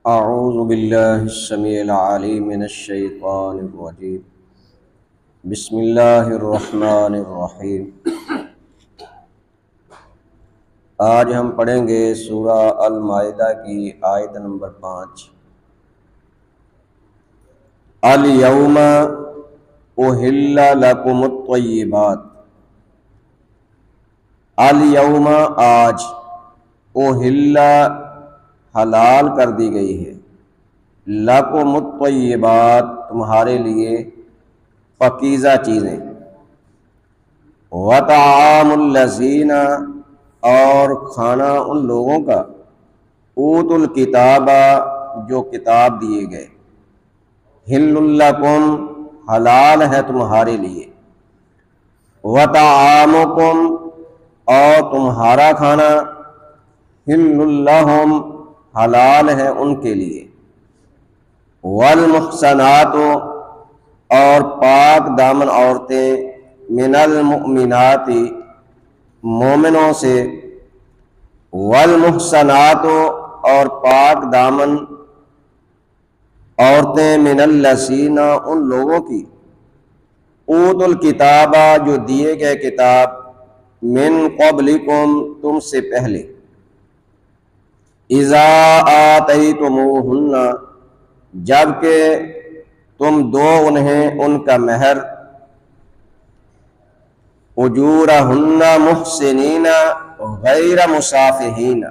اعوذ باللہ السمیع العلیم من الشیطان الرجیم بسم اللہ الرحمن الرحیم۔ آج ہم پڑھیں گے سورہ المائدہ کی آیت نمبر 5۔ الیوم احل لکم الطیبات، الیوم آج، احل حلال کر دی گئی ہے، لکم الطیبات تمہارے لیے پاکیزہ چیزیں، وطعام الذین اور کھانا ان لوگوں کا، اوتوا الکتاب جو کتاب دیے گئے، حل لکم حلال ہے تمہارے لیے، وطعامکم اور تمہارا کھانا، حل لہم حلال ہے ان کے لیے، والمحصنات اور پاک دامن عورتیں، من المؤمنات مومنوں سے، والمحصنات اور پاک دامن عورتیں، من الذین ان لوگوں کی، اوتوا الکتاب جو دیے گئے کتاب، من قبلکم تم سے پہلے، اذا آتیتموہن جبکہ تم دو انہیں ان کا مہر، اجورہن محسنین غیر مسافحین،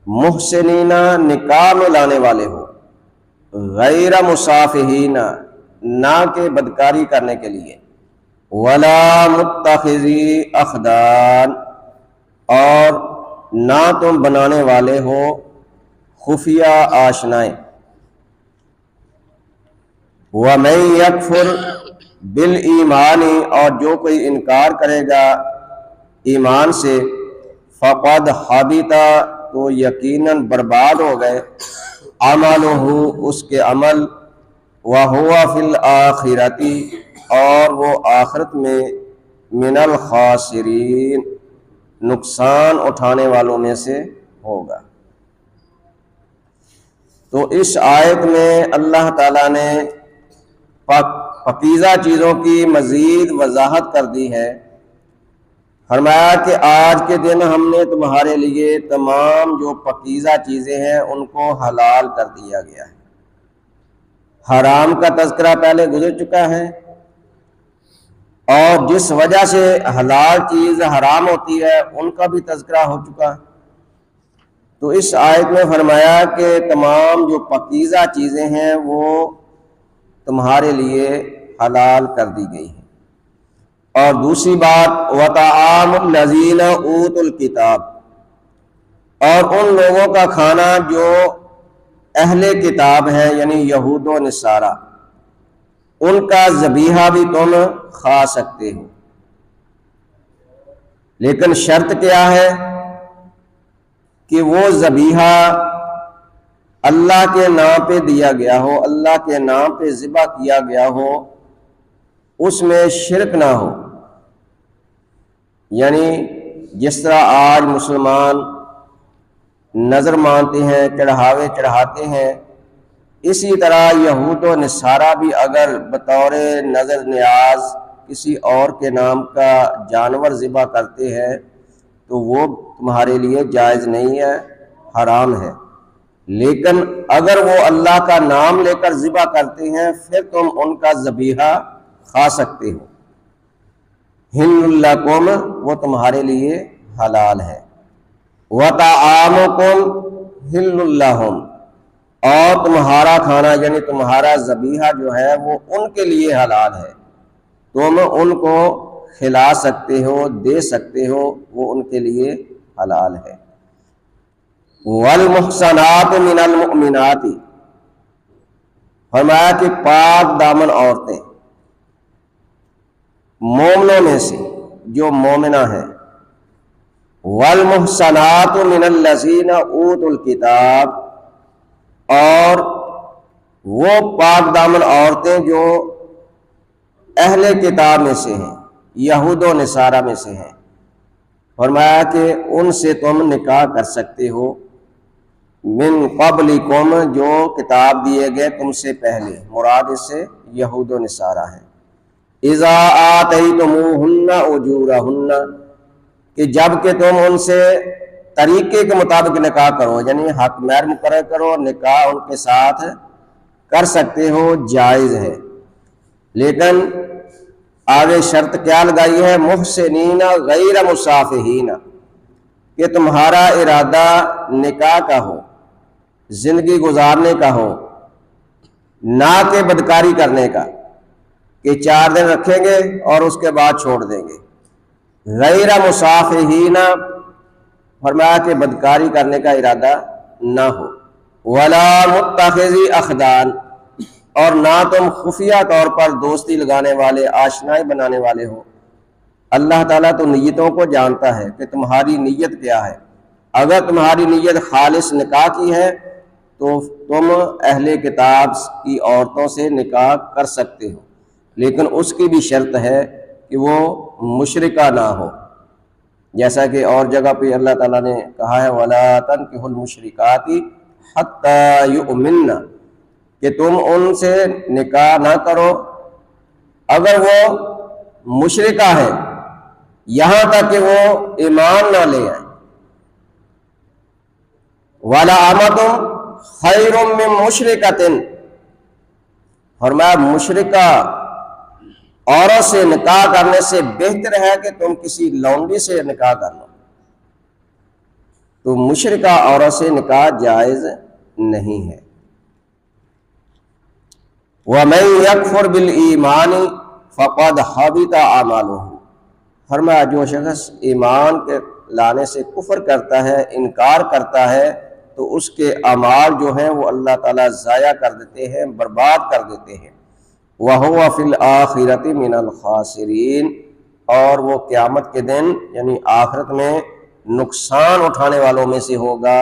محسنین نکاح میں لانے والے ہو، غیر مسافحین نہ کہ بدکاری کرنے کے لیے، ولا متخذی اخدان اور نہ تم بنانے والے ہو خفیہ آشنائیں، وَمَن يَكْفُرْ بِالْإِيمَانِ اور جو کوئی انکار کرے گا ایمان سے، فَقَدْ حَبِطَ تو یقیناً برباد ہو گئے، عَمَلُهُ اس کے عمل، وَهُوَ فِي الْآخِرَةِ اور وہ آخرت میں، مِنَ الْخَاسِرِينَ نقصان اٹھانے والوں میں سے ہوگا۔ تو اس آیت میں اللہ تعالیٰ نے پاکیزہ چیزوں کی مزید وضاحت کر دی ہے۔ فرمایا کہ آج کے دن ہم نے تمہارے لیے تمام جو پاکیزہ چیزیں ہیں ان کو حلال کر دیا گیا ہے۔ حرام کا تذکرہ پہلے گزر چکا ہے، اور جس وجہ سے حلال چیز حرام ہوتی ہے ان کا بھی تذکرہ ہو چکا۔ تو اس آیت میں فرمایا کہ تمام جو پاکیزہ چیزیں ہیں وہ تمہارے لیے حلال کر دی گئی ہیں۔ اور دوسری بات، وطعام الذین اوتوا الکتاب اور ان لوگوں کا کھانا جو اہل کتاب ہے، یعنی یہود و نصارہ، ان کا ذبیحہ بھی تم کھا سکتے ہو، لیکن شرط کیا ہے کہ وہ ذبیحہ اللہ کے نام پہ دیا گیا ہو، اللہ کے نام پہ ذبح کیا گیا ہو، اس میں شرک نہ ہو۔ یعنی جس طرح آج مسلمان نظر مانتے ہیں، چڑھاوے چڑھاتے ہیں، اسی طرح یہود و نصارہ بھی اگر بطور نظر نیاز کسی اور کے نام کا جانور ذبح کرتے ہیں تو وہ تمہارے لیے جائز نہیں ہے، حرام ہے۔ لیکن اگر وہ اللہ کا نام لے کر ذبح کرتے ہیں پھر تم ان کا ذبیحہ کھا سکتے ہو، حل لکم وہ تمہارے لیے حلال ہے، وطعامکم حل لہم اور تمہارا کھانا یعنی تمہارا ذبیحہ جو ہے وہ ان کے لیے حلال ہے، تم ان کو کھلا سکتے ہو، دے سکتے ہو، وہ ان کے لیے حلال ہے۔ والمحصنات من المؤمنات فرمایا کہ پاک دامن عورتیں مومنوں میں سے جو مومنہ ہیں، والمحصنات من الذین اوتوا الکتاب اور وہ پاک دامن عورتیں جو اہل کتاب میں سے ہیں، یہود و نصارہ میں سے ہیں، فرمایا کہ ان سے تم نکاح کر سکتے ہو، من قبلکم جو کتاب دیے گئے تم سے پہلے، مراد اس سے یہود و نصارہ ہیں۔ اذا آتیتموہن اجورہن کہ جب کہ تم ان سے طریقے کے مطابق نکاح کرو، یعنی حق مہر مقرر کرو، نکاح ان کے ساتھ کر سکتے ہو، جائز ہے، لیکن آگے شرط کیا لگائی ہے؟ محسنین غیر مصافحین، کہ تمہارا ارادہ نکاح کا ہو، زندگی گزارنے کا ہو، نہ کہ بدکاری کرنے کا، کہ 4 دن رکھیں گے اور اس کے بعد چھوڑ دیں گے۔ غیر مصافحین فرمایا کہ بدکاری کرنے کا ارادہ نہ ہو۔ ولا متخذی اخدان، اور نہ تم خفیہ طور پر دوستی لگانے والے، آشنائی بنانے والے ہو۔ اللہ تعالیٰ تو نیتوں کو جانتا ہے کہ تمہاری نیت کیا ہے۔ اگر تمہاری نیت خالص نکاح کی ہے تو تم اہل کتاب کی عورتوں سے نکاح کر سکتے ہو، لیکن اس کی بھی شرط ہے کہ وہ مشرکہ نہ ہو، جیسا کہ اور جگہ پہ اللہ تعالیٰ نے کہا ہے وَلَا تَنكِحُوا الْمُشْرِكَاتِ حَتَّى يُؤْمِنَّ، کہ تم ان سے نکاح نہ کرو اگر وہ مشرکہ ہے، یہاں تک کہ وہ ایمان نہ لے آئیں۔ وَلَأَمَةٌ خَيْرٌ مِّن مُّشْرِكَةٍ، فرمایا مشرکہ عورت سے نکاح کرنے سے بہتر ہے کہ تم کسی لونڈی سے نکاح کر لو۔ تو مشرکہ عورت سے نکاح جائز نہیں ہے۔ وَمَن يَكْفُرْ بِالْإِيمَانِ فَقَدْ حَبِطَ أَعْمَالُهُ، فرمایا جو شخص ایمان کے لانے سے کفر کرتا ہے، انکار کرتا ہے، تو اس کے اعمال جو ہیں وہ اللہ تعالیٰ ضائع کر دیتے ہیں، برباد کر دیتے ہیں۔ وَهُوَ فِي الْآخِرَةِ مِنَ الْخَاسِرِينَ، اور وہ قیامت کے دن یعنی آخرت میں نقصان اٹھانے والوں میں سے ہوگا،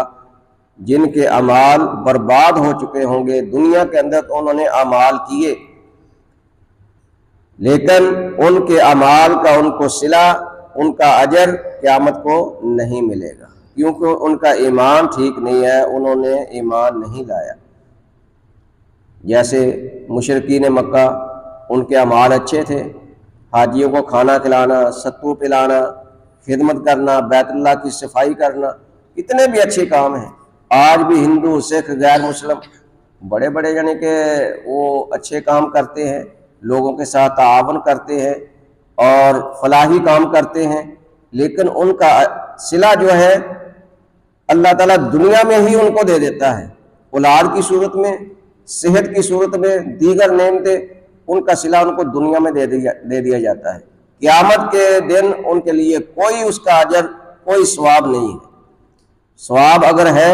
جن کے اعمال برباد ہو چکے ہوں گے۔ دنیا کے اندر تو انہوں نے اعمال کیے، لیکن ان کے اعمال کا ان کو صلہ، ان کا اجر قیامت کو نہیں ملے گا، کیونکہ ان کا ایمان ٹھیک نہیں ہے، انہوں نے ایمان نہیں لایا۔ جیسے مشرکین مکہ، ان کے اعمال اچھے تھے، حاجیوں کو کھانا کھلانا، ستو پلانا، خدمت کرنا، بیت اللہ کی صفائی کرنا، اتنے بھی اچھے کام ہیں۔ آج بھی ہندو، سکھ، غیر مسلم بڑے بڑے یعنی کہ وہ اچھے کام کرتے ہیں، لوگوں کے ساتھ تعاون کرتے ہیں اور فلاحی کام کرتے ہیں، لیکن ان کا صلہ جو ہے اللہ تعالیٰ دنیا میں ہی ان کو دے دیتا ہے، اولاد کی صورت میں، صحت کی صورت میں، دیگر نعمتیں، ان کا صلہ ان کو دنیا میں دے دیا جاتا ہے۔ قیامت کے دن ان کے لیے کوئی اس کا اجر، کوئی ثواب نہیں ہے۔ ثواب اگر ہے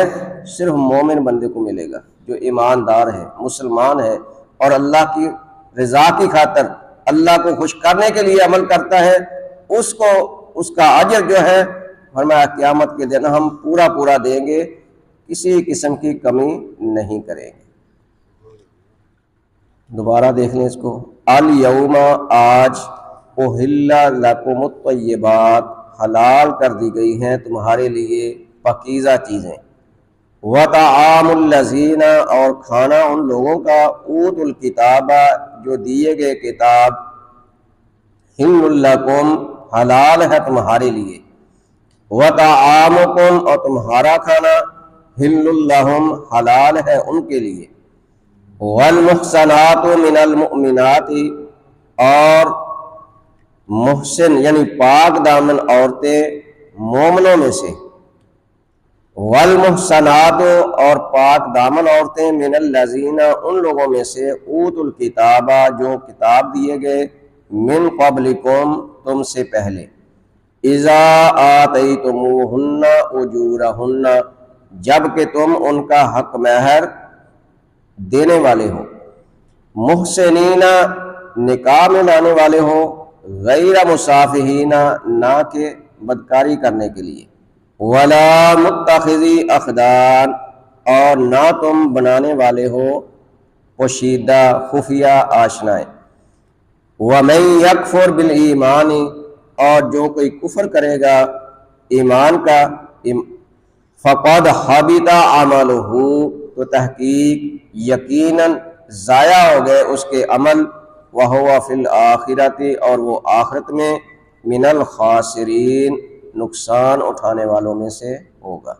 صرف مومن بندے کو ملے گا، جو ایماندار ہے، مسلمان ہے، اور اللہ کی رضا کی خاطر اللہ کو خوش کرنے کے لیے عمل کرتا ہے، اس کو اس کا اجر جو ہے فرمایا قیامت کے دن ہم پورا دیں گے، کسی قسم کی کمی نہیں کریں گے۔ دوبارہ دیکھ لیں اس کو، الیوم آج احل لکم الطیبات، حلال کر دی گئی ہیں تمہارے لیے پاکیزہ چیزیں، وطعام الذین، اور کھانا ان لوگوں کا، اوتوا الکتاب، جو دیے گئے کتاب، حل لکم، حلال ہے تمہارے لیے، وطعامکم، اور تمہارا کھانا، حل لہم، حلال ہے ان کے لیے، والمحصنات من المؤمنات، اور محسن یعنی پاک دامن عورتیں مومنوں میں سے، والمحصنات، اور پاک دامن عورتیں، من الذین، ان لوگوں میں سے، اوتوا الکتاب، جو کتاب دیے گئے، من قبلکم، تم سے پہلے، اذا آتیتموہن اجورہن، جب کہ تم ان کا حق مہر دینے والے ہو، محسنین، نکاح میں لانے والے ہو، غیر مصافحین، نہ کہ بدکاری کرنے کے لیے، ولا متخذی اخدان، اور نہ تم بنانے والے ہو پوشیدہ خفیہ آشنائیں، ومن یکفر بالایمان، اور جو کوئی کفر کرے گا ایمان کا، فقد حبط عملہ، تو تحقیق یقیناً ضائع ہو گئے اس کے عمل، وہو فی الآخرۃ، اور وہ آخرت میں من الخاسرین، نقصان اٹھانے والوں میں سے ہوگا۔